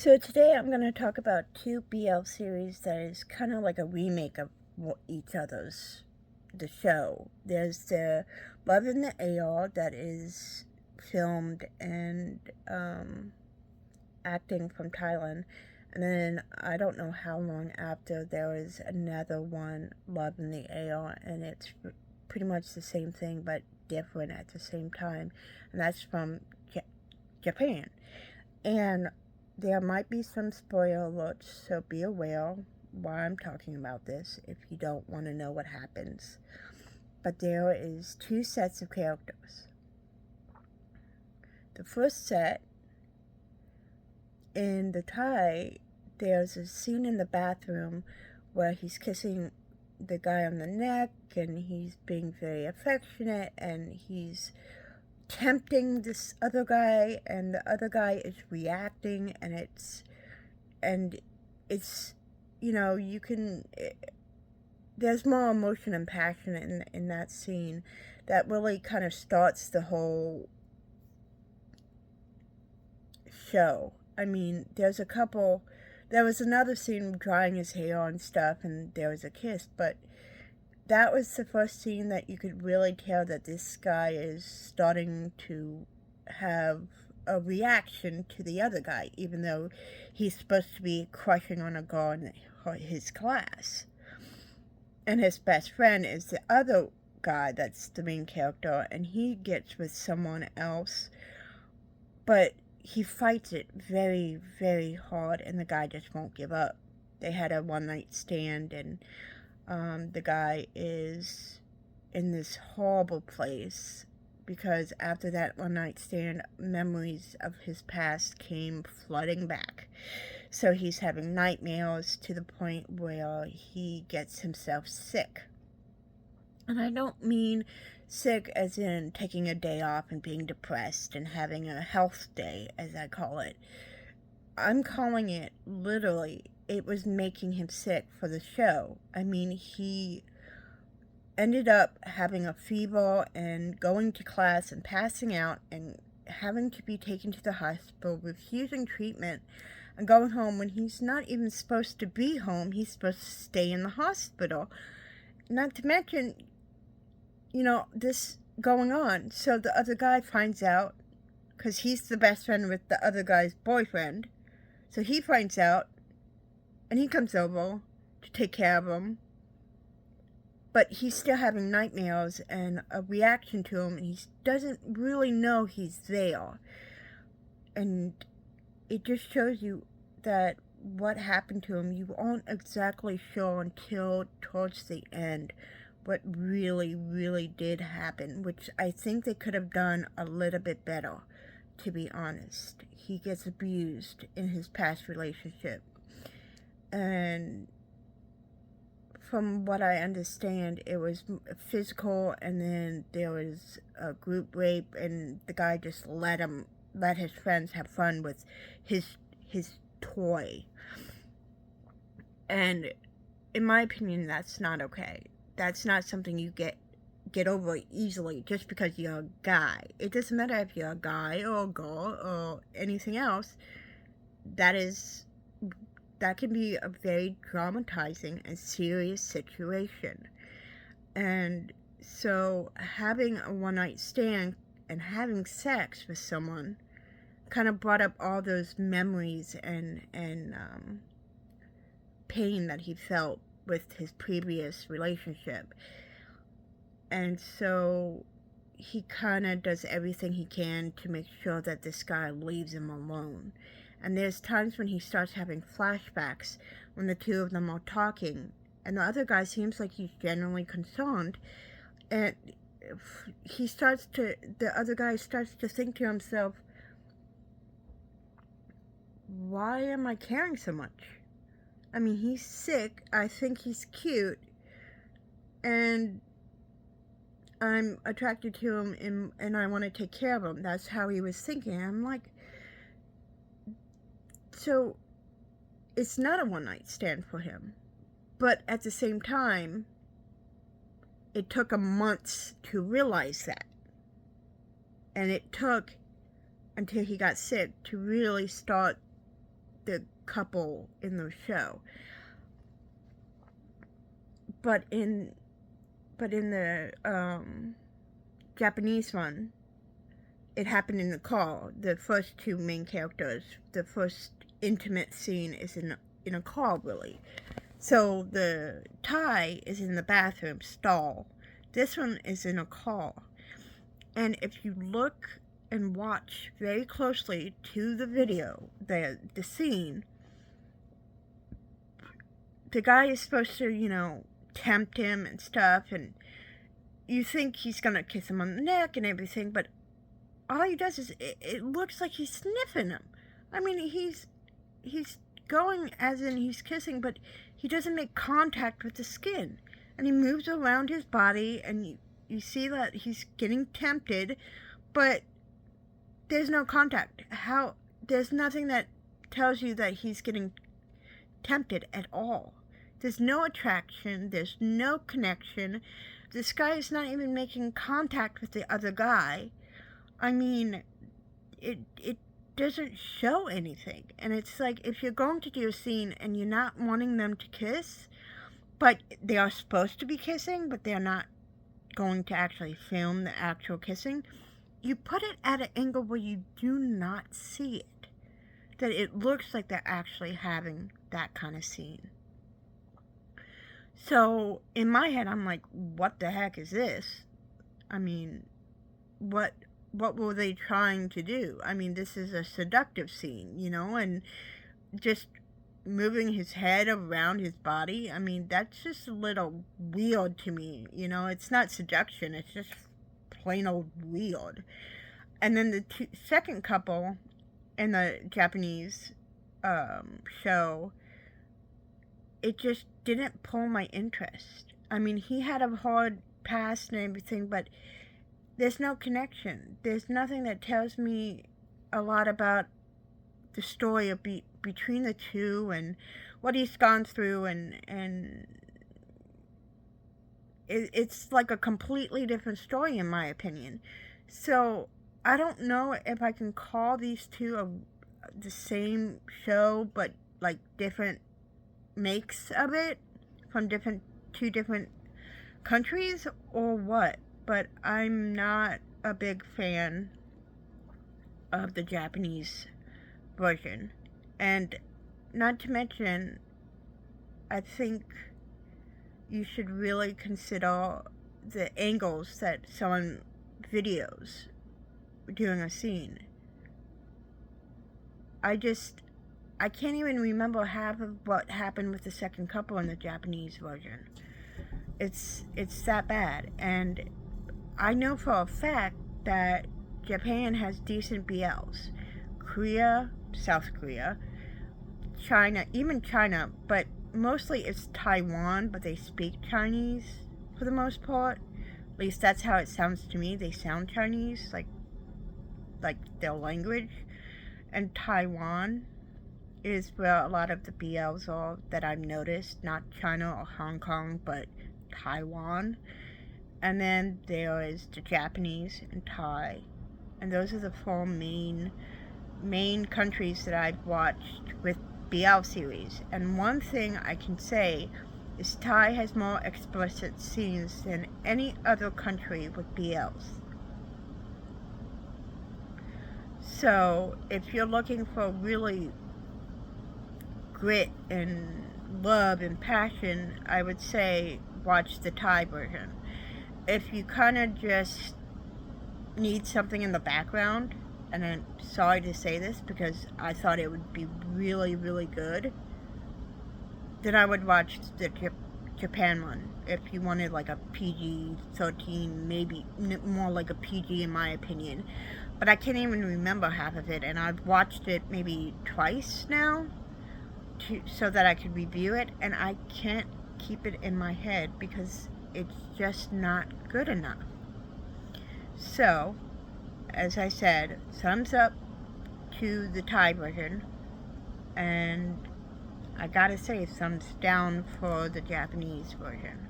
So today I'm going to talk about two BL series that is kind of like a remake of each other's the show. There's the Love in the AR that is filmed and acting from Thailand, and then I don't know how long after there was another one, Love in the AR, and it's pretty much the same thing but different at the same time, and that's from Japan. And there might be some spoiler alerts, so be aware why I'm talking about this if you don't want to know what happens. But there is two sets of characters. The first set, in the Thai, there's a scene in the bathroom where he's kissing the guy on the neck and he's being very affectionate and he's tempting this other guy, and the other guy is reacting, and it's you can there's more emotion and passion in that scene that really kind of starts the whole show. I mean, there was another scene drying his hair and stuff, and there was a kiss, but that was the first scene that you could really tell that this guy is starting to have a reaction to the other guy, even though he's supposed to be crushing on a girl in his class. And his best friend is the other guy that's the main character, and he gets with someone else, but he fights it very, very hard, and the guy just won't give up. They had a one-night stand, and the guy is in this horrible place because after that one night stand, memories of his past came flooding back. So he's having nightmares to the point where he gets himself sick. And I don't mean sick as in taking a day off and being depressed and having a health day, as I call it. I'm calling it literally, it was making him sick for the show. I mean, he ended up having a fever and going to class and passing out and having to be taken to the hospital, refusing treatment, and going home when he's not even supposed to be home. He's supposed to stay in the hospital. Not to mention, this going on. So the other guy finds out, because he's the best friend with the other guy's boyfriend. So he finds out, and he comes over to take care of him. But he's still having nightmares and a reaction to him, and he doesn't really know he's there. And it just shows you that what happened to him, you aren't exactly sure until towards the end what really, really did happen, which I think they could have done a little bit better, to be honest. He gets abused in his past relationship. And from what I understand, it was physical, and then there was a group rape, and the guy just let his friends have fun with his toy. And in my opinion, that's not okay. That's not something you get over easily just because you're a guy. It doesn't matter if you're a guy or a girl or anything else. That can be a very traumatizing and serious situation. And so having a one-night stand and having sex with someone kind of brought up all those memories and pain that he felt with his previous relationship. And so he kind of does everything he can to make sure that this guy leaves him alone. And there's times when he starts having flashbacks when the two of them are talking, and the other guy seems like he's genuinely concerned, and the other guy starts to think to himself, why am I caring so much? I mean, he's sick, I think he's cute, and I'm attracted to him, and I want to take care of him. That's how he was thinking. I'm like, so it's not a one-night stand for him. But at the same time, it took him months to realize that. And it took until he got sick to really start the couple in the show. But in the Japanese one, it happened in the car. The first two main characters, the first intimate scene is in a car, really. So the Thai is in the bathroom stall. This one is in a car. And if you look and watch very closely to the video, the scene, the guy is supposed to, tempt him and stuff, and you think he's gonna kiss him on the neck and everything, but all he does is, it looks like he's sniffing him. I mean, he's going as in he's kissing, but he doesn't make contact with the skin. And he moves around his body, and you see that he's getting tempted, but there's no contact. There's nothing that tells you that he's getting tempted at all. There's no attraction, there's no connection. This guy is not even making contact with the other guy. I mean, it doesn't show anything. And it's like, if you're going to do a scene and you're not wanting them to kiss, but they are supposed to be kissing, but they're not going to actually film the actual kissing, you put it at an angle where you do not see it. That it looks like they're actually having that kind of scene. So, in my head, I'm like, what the heck is this? I mean, what were they trying to do? I mean, this is a seductive scene, and just moving his head around his body, I mean, that's just a little weird to me, It's not seduction, it's just plain old weird. And then the second couple in the Japanese show, it just didn't pull my interest. I mean, he had a hard past and everything, but there's no connection. There's nothing that tells me a lot about the story of between the two and what he's gone through, and it's like a completely different story in my opinion. So I don't know if I can call these two the same show, but like different makes of it from two different countries or what. But I'm not a big fan of the Japanese version. And not to mention, I think you should really consider the angles that someone videos during a scene. I can't even remember half of what happened with the second couple in the Japanese version. It's that bad. And I know for a fact that Japan has decent BLs. Korea, South Korea, China, even China, but mostly it's Taiwan, but they speak Chinese for the most part. At least that's how it sounds to me. They sound Chinese, like their language. And Taiwan is where a lot of the BLs are that I've noticed. Not China or Hong Kong, but Taiwan. And then there is the Japanese and Thai. And those are the four main countries that I've watched with BL series. And one thing I can say is Thai has more explicit scenes than any other country with BLs. So, if you're looking for really grit and love and passion, I would say watch the Thai version. If you kind of just need something in the background, and I'm sorry to say this because I thought it would be really, really good, then I would watch the Japan one. If you wanted like a PG-13, maybe more like a PG in my opinion. But I can't even remember half of it, and I've watched it maybe twice now so that I could review it, and I can't keep it in my head because it's just not good enough. So, as I said, thumbs up to the Thai version, and I gotta say thumbs down for the Japanese version.